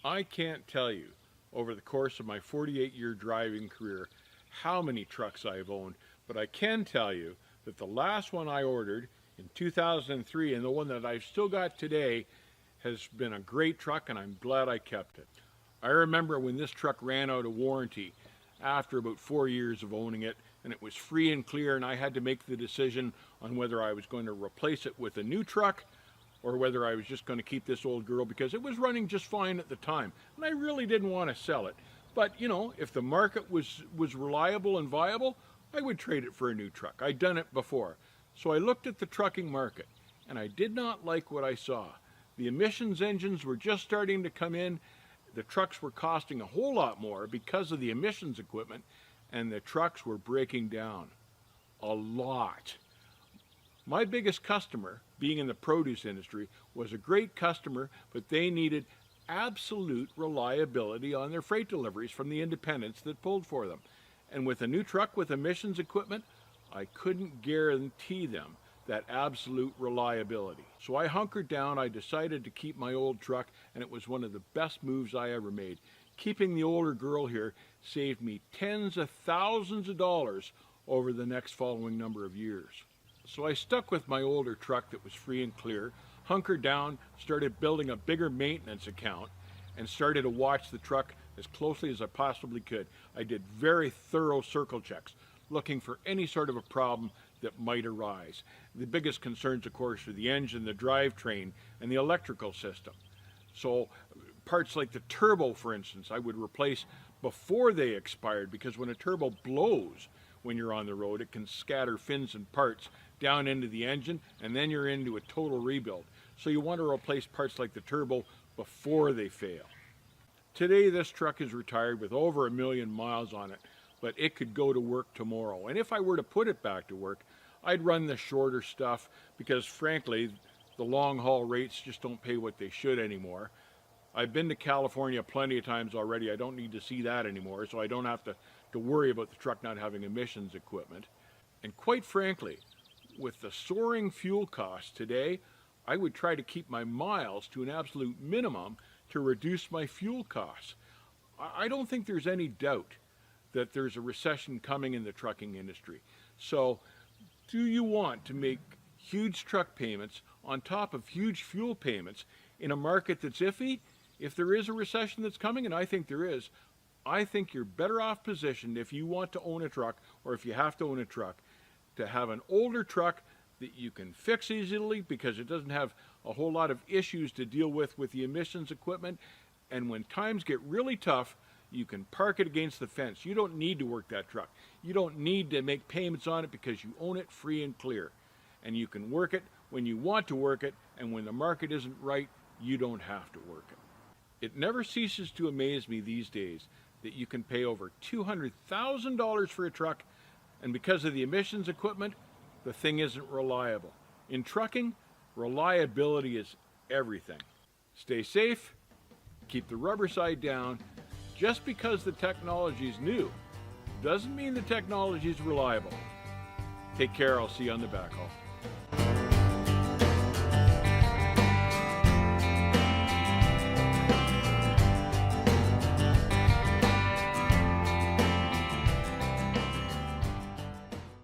I can't tell you over the course of my 48-year driving career how many trucks I've owned, but I can tell you that the last one I ordered in 2003 and the one that I've still got today has been a great truck, and I'm glad I kept it. I remember when this truck ran out of warranty after about 4 years of owning it, and it was free and clear, and I had to make the decision on whether I was going to replace it with a new truck or whether I was just going to keep this old girl because it was running just fine at the time, and I really didn't want to sell it. But you know, if the market was reliable and viable, I would trade it for a new truck. I'd done it before. So I looked at the trucking market, and I did not like what I saw. The emissions engines were just starting to come in. The trucks were costing a whole lot more because of the emissions equipment, and the trucks were breaking down a lot. My biggest customer, being in the produce industry, was a great customer, but they needed absolute reliability on their freight deliveries from the independents that pulled for them. And with a new truck with emissions equipment, I couldn't guarantee them that absolute reliability. So I hunkered down. I decided to keep my old truck, and it was one of the best moves I ever made. Keeping the older girl here saved me tens of thousands of dollars over the next following number of years. So I stuck with my older truck that was free and clear, hunkered down, started building a bigger maintenance account, and started to watch the truck as closely as I possibly could. I did very thorough circle checks, looking for any sort of a problem that might arise. The biggest concerns, of course, are the engine, the drivetrain, and the electrical system. So parts like the turbo, for instance, I would replace before they expired, because when a turbo blows when you're on the road, it can scatter fins and parts down into the engine, and then you're into a total rebuild. So you want to replace parts like the turbo before they fail. Today, this truck is retired with over 1 million miles on it, but it could go to work tomorrow. And if I were to put it back to work, I'd run the shorter stuff because, frankly, the long haul rates just don't pay what they should anymore. I've been to California plenty of times already. I don't need to see that anymore, so I don't have to worry about the truck not having emissions equipment. And quite frankly, with the soaring fuel costs today, I would try to keep my miles to an absolute minimum to reduce my fuel costs. I don't think there's any doubt that there's a recession coming in the trucking industry. So do you want to make huge truck payments on top of huge fuel payments in a market that's iffy? If there is a recession that's coming, and I think there is, I think you're better off positioned if you want to own a truck, or if you have to own a truck, to have an older truck that you can fix easily because it doesn't have a whole lot of issues to deal with the emissions equipment. And when times get really tough, you can park it against the fence. You don't need to work that truck. You don't need to make payments on it because you own it free and clear. And you can work it when you want to work it, and when the market isn't right, you don't have to work it. It never ceases to amaze me these days that you can pay over $200,000 for a truck, and because of the emissions equipment, the thing isn't reliable. In trucking, reliability is everything. Stay safe, keep the rubber side down. Just because the technology is new doesn't mean the technology is reliable. Take care, I'll see you on the backhaul.